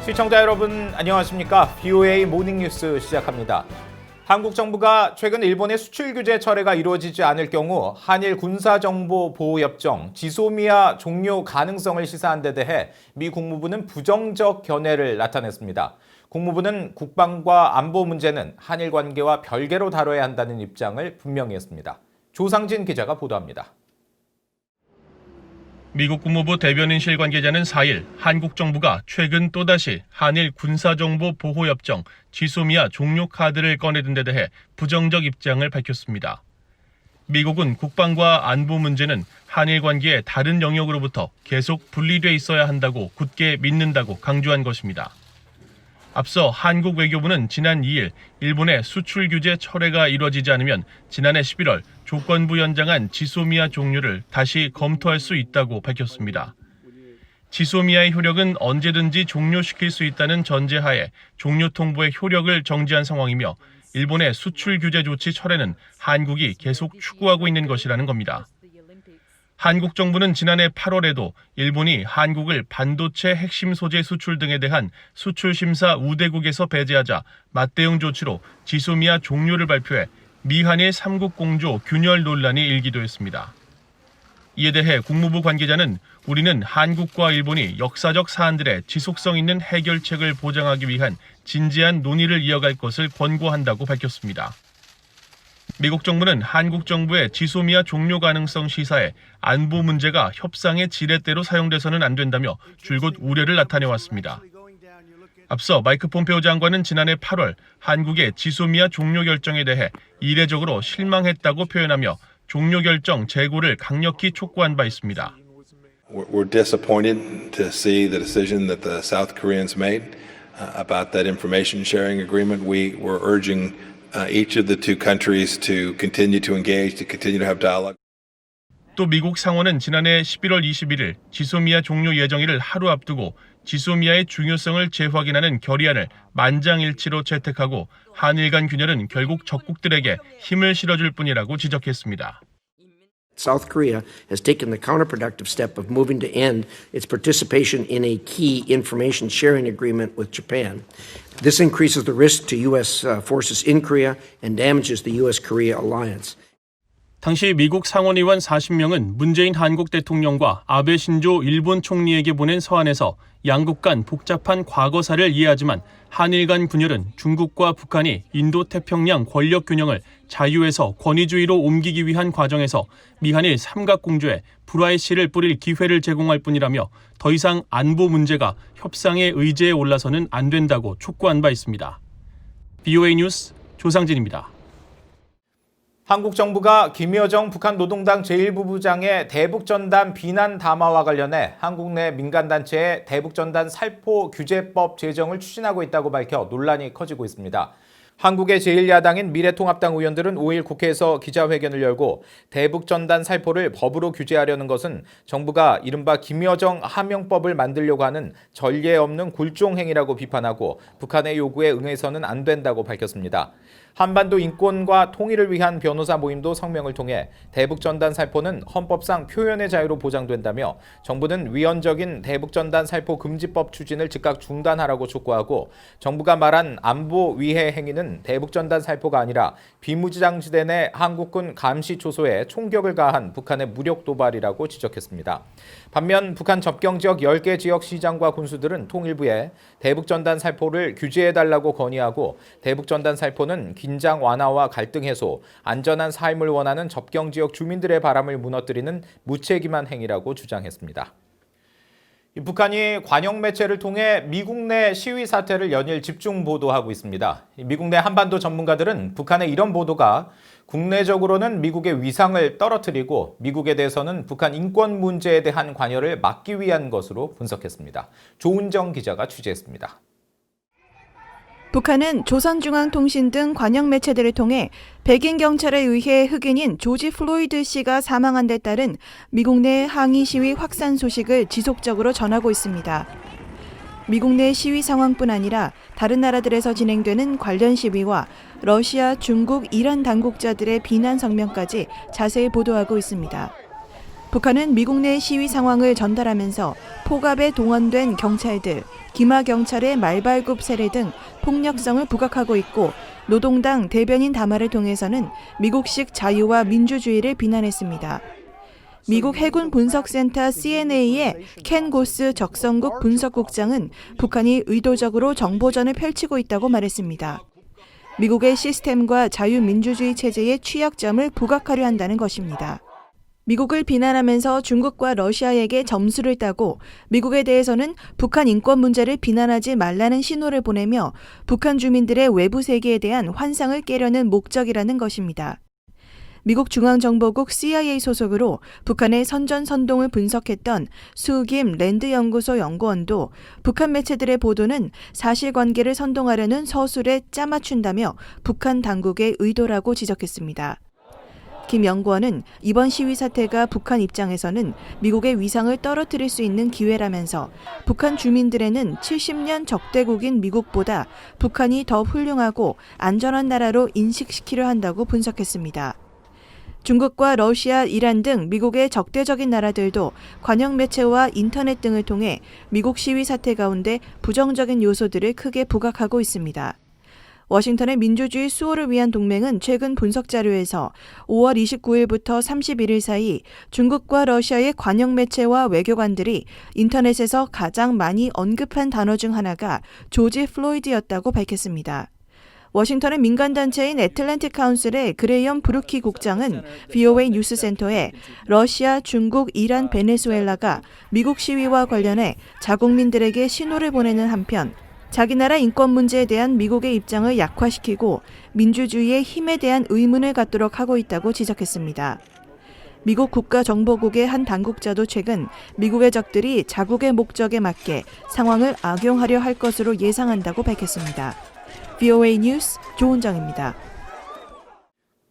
시청자 여러분 안녕하십니까? BOA 모닝뉴스 시작합니다. 한국 정부가 최근 일본의 수출 규제 철회가 이루어지지 않을 경우 한일 군사정보보호협정 지소미아 종료 가능성을 시사한 데 대해 미 국무부는 부정적 견해를 나타냈습니다. 국무부는 국방과 안보 문제는 한일 관계와 별개로 다뤄야 한다는 입장을 분명히 했습니다. 조상진 기자가 보도합니다. 미국 국무부 대변인실 관계자는 4일 한국 정부가 최근 또다시 한일 군사정보보호협정 지소미아 종료 카드를 꺼내든 데 대해 부정적 입장을 밝혔습니다. 미국은 국방과 안보 문제는 한일 관계의 다른 영역으로부터 계속 분리돼 있어야 한다고 굳게 믿는다고 강조한 것입니다. 앞서 한국 외교부는 지난 2일 일본의 수출 규제 철회가 이뤄지지 않으면 지난해 11월 조건부 연장한 지소미아 종료를 다시 검토할 수 있다고 밝혔습니다. 지소미아의 효력은 언제든지 종료시킬 수 있다는 전제하에 종료 통보의 효력을 정지한 상황이며 일본의 수출 규제 조치 철회는 한국이 계속 추구하고 있는 것이라는 겁니다. 한국 정부는 지난해 8월에도 일본이 한국을 반도체 핵심 소재 수출 등에 대한 수출 심사 우대국에서 배제하자 맞대응 조치로 지소미아 종료를 발표해 미한일 3국 공조 균열 논란이 일기도 했습니다. 이에 대해 국무부 관계자는 우리는 한국과 일본이 역사적 사안들의 지속성 있는 해결책을 보장하기 위한 진지한 논의를 이어갈 것을 권고한다고 밝혔습니다. 미국 정부는 한국 정부의 지소미아 종료 가능성 시사에 안보 문제가 협상의 지렛대로 사용돼서는 안 된다며 줄곧 우려를 나타내왔습니다. 앞서 마이크 폼페오 장관은 지난해 8월 한국의 지소미아 종료 결정에 대해 이례적으로 실망했다고 표현하며 종료 결정 재고를 강력히 촉구한 바 있습니다. We're disappointed to see the decision that the South Koreans made about that information sharing agreement. We were urging each of the two countries to continue to engage, to continue to have dialogue. 또 미국 상원은 지난해 11월 21일 지소미아 종료 예정일을 하루 앞두고 지소미아의 중요성을 재확인하는 결의안을 만장일치로 채택하고 한일 간 균열은 결국 적국들에게 힘을 실어줄 뿐이라고 지적했습니다. South Korea has taken the counterproductive step of moving to end its participation in a key information sharing agreement with Japan. This increases the risk to U.S. forces in Korea and damages the U.S.-Korea alliance. 당시 미국 상원의원 40명은 문재인 한국 대통령과 아베 신조 일본 총리에게 보낸 서한에서 양국 간 복잡한 과거사를 이해하지만 한일 간 분열은 중국과 북한이 인도태평양 권력 균형을 자유에서 권위주의로 옮기기 위한 과정에서 미한일 삼각공조에 불화의 씨를 뿌릴 기회를 제공할 뿐이라며 더 이상 안보 문제가 협상의 의제에 올라서는 안 된다고 촉구한 바 있습니다. BOA 뉴스 조상진입니다. 한국 정부가 김여정 북한 노동당 제1부부장의 대북전단 비난 담화와 관련해 한국 내 민간단체의 대북전단 살포 규제법 제정을 추진하고 있다고 밝혀 논란이 커지고 있습니다. 한국의 제1야당인 미래통합당 의원들은 5일 국회에서 기자회견을 열고 대북전단 살포를 법으로 규제하려는 것은 정부가 이른바 김여정 하명법을 만들려고 하는 전례 없는 굴종행위라고 비판하고 북한의 요구에 응해서는 안 된다고 밝혔습니다. 한반도 인권과 통일을 위한 변호사 모임도 성명을 통해 대북전단 살포는 헌법상 표현의 자유로 보장된다며 정부는 위헌적인 대북전단 살포 금지법 추진을 즉각 중단하라고 촉구하고 정부가 말한 안보 위해 행위는 대북전단 살포가 아니라 비무장지대 내 한국군 감시 초소에 총격을 가한 북한의 무력 도발이라고 지적했습니다. 반면 북한 접경지역 10개 지역 시장과 군수들은 통일부에 대북전단 살포를 규제해달라고 건의하고 대북전단 살포는 긴장 완화와 갈등 해소, 안전한 삶을 원하는 접경지역 주민들의 바람을 무너뜨리는 무책임한 행위라고 주장했습니다. 북한이 관영 매체를 통해 미국 내 시위 사태를 연일 집중 보도하고 있습니다. 미국 내 한반도 전문가들은 북한의 이런 보도가 국내적으로는 미국의 위상을 떨어뜨리고 미국에 대해서는 북한 인권 문제에 대한 관여를 막기 위한 것으로 분석했습니다. 조은정 기자가 취재했습니다. 북한은 조선중앙통신 등 관영 매체들을 통해 백인 경찰에 의해 흑인인 조지 플로이드 씨가 사망한 데 따른 미국 내 항의 시위 확산 소식을 지속적으로 전하고 있습니다. 미국 내 시위 상황뿐 아니라 다른 나라들에서 진행되는 관련 시위와 러시아, 중국, 이란 당국자들의 비난 성명까지 자세히 보도하고 있습니다. 북한은 미국 내 시위 상황을 전달하면서 포갑에 동원된 경찰들, 기마 경찰의 말발굽 세례 등 폭력성을 부각하고 있고 노동당 대변인 담화를 통해서는 미국식 자유와 민주주의를 비난했습니다. 미국 해군 분석센터 CNA의 켄 고스 적성국 분석국장은 북한이 의도적으로 정보전을 펼치고 있다고 말했습니다. 미국의 시스템과 자유민주주의 체제의 취약점을 부각하려 한다는 것입니다. 미국을 비난하면서 중국과 러시아에게 점수를 따고 미국에 대해서는 북한 인권 문제를 비난하지 말라는 신호를 보내며 북한 주민들의 외부 세계에 대한 환상을 깨려는 목적이라는 것입니다. 미국 중앙정보국 CIA 소속으로 북한의 선전선동을 분석했던 수김 랜드연구소 연구원도 북한 매체들의 보도는 사실관계를 선동하려는 서술에 짜맞춘다며 북한 당국의 의도라고 지적했습니다. 김 연구원은 이번 시위 사태가 북한 입장에서는 미국의 위상을 떨어뜨릴 수 있는 기회라면서 북한 주민들에는 70년 적대국인 미국보다 북한이 더 훌륭하고 안전한 나라로 인식시키려 한다고 분석했습니다. 중국과 러시아, 이란 등 미국의 적대적인 나라들도 관영 매체와 인터넷 등을 통해 미국 시위 사태 가운데 부정적인 요소들을 크게 부각하고 있습니다. 워싱턴의 민주주의 수호를 위한 동맹은 최근 분석 자료에서 5월 29일부터 31일 사이 중국과 러시아의 관영 매체와 외교관들이 인터넷에서 가장 많이 언급한 단어 중 하나가 조지 플로이드였다고 밝혔습니다. 워싱턴의 민간단체인 애틀랜틱 카운슬의 그레이엄 브루키 국장은 VOA 뉴스센터에 러시아, 중국, 이란, 베네수엘라가 미국 시위와 관련해 자국민들에게 신호를 보내는 한편 자기 나라 인권 문제에 대한 미국의 입장을 약화시키고 민주주의의 힘에 대한 의문을 갖도록 하고 있다고 지적했습니다. 미국 국가정보국의 한 당국자도 최근 미국의 적들이 자국의 목적에 맞게 상황을 악용하려 할 것으로 예상한다고 밝혔습니다. VOA 뉴스 조은정입니다.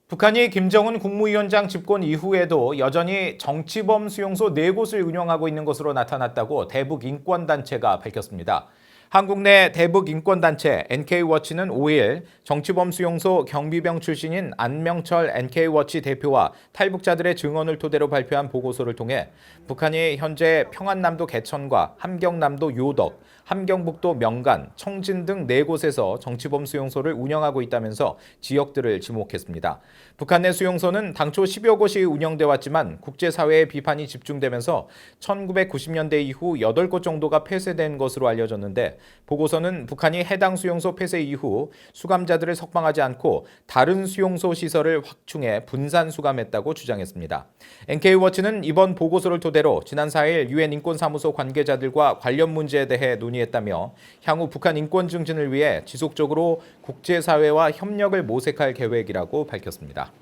북한이 김정은 국무위원장 집권 이후에도 여전히 정치범 수용소 4곳을 운영하고 있는 것으로 나타났다고 대북인권단체가 밝혔습니다. 한국 내 대북인권단체 NK워치는 5일 정치범 수용소 경비병 출신인 안명철 NK워치 대표와 탈북자들의 증언을 토대로 발표한 보고서를 통해 북한이 현재 평안남도 개천과 함경남도 요덕, 함경북도 명간, 청진 등 4곳에서 정치범 수용소를 운영하고 있다면서 지역들을 지목했습니다. 북한 내 수용소는 당초 10여 곳이 운영돼 왔지만 국제사회의 비판이 집중되면서 1990년대 이후 8곳 정도가 폐쇄된 것으로 알려졌는데 보고서는 북한이 해당 수용소 폐쇄 이후 수감자들을 석방하지 않고 다른 수용소 시설을 확충해 분산 수감했다고 주장했습니다. NK워치는 이번 보고서를 토대로 지난 4일 유엔 인권사무소 관계자들과 관련 문제에 대해 논의했다며 향후 북한 인권 증진을 위해 지속적으로 국제사회와 협력을 모색할 계획이라고 밝혔습니다.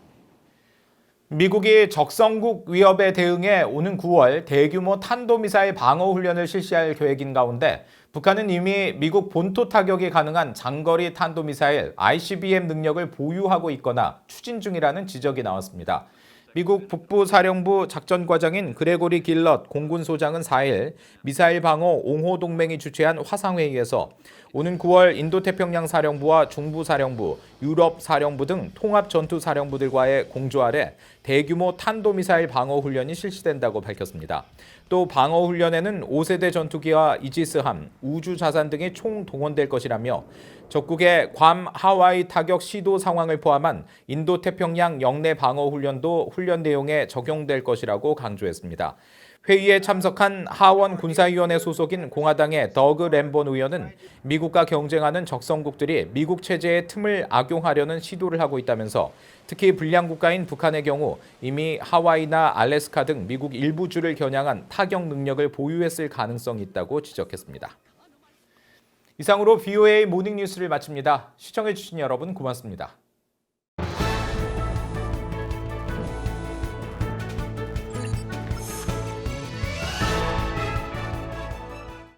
미국이 적성국 위협에 대응해 오는 9월 대규모 탄도미사일 방어 훈련을 실시할 계획인 가운데 북한은 이미 미국 본토 타격이 가능한 장거리 탄도미사일 ICBM 능력을 보유하고 있거나 추진 중이라는 지적이 나왔습니다. 미국 북부사령부 작전과장인 그레고리 길럿 공군소장은 4일 미사일 방어 옹호 동맹이 주최한 화상회의에서 오는 9월 인도태평양 사령부와 중부사령부, 유럽사령부 등 통합전투사령부들과의 공조 아래 대규모 탄도미사일 방어 훈련이 실시된다고 밝혔습니다. 또 방어 훈련에는 5세대 전투기와 이지스함, 우주자산 등이 총 동원될 것이라며 적국의 괌, 하와이 타격 시도 상황을 포함한 인도태평양 영내 방어 훈련도 훈련 내용에 적용될 것이라고 강조했습니다. 회의에 참석한 하원 군사위원회 소속인 공화당의 더그 램본 의원은 미국과 경쟁하는 적성국들이 미국 체제의 틈을 악용하려는 시도를 하고 있다면서 특히 불량 국가인 북한의 경우 이미 하와이나 알래스카 등 미국 일부 주를 겨냥한 타격 능력을 보유했을 가능성이 있다고 지적했습니다. 이상으로 VOA 모닝 뉴스를 마칩니다. 시청해주신 여러분 고맙습니다.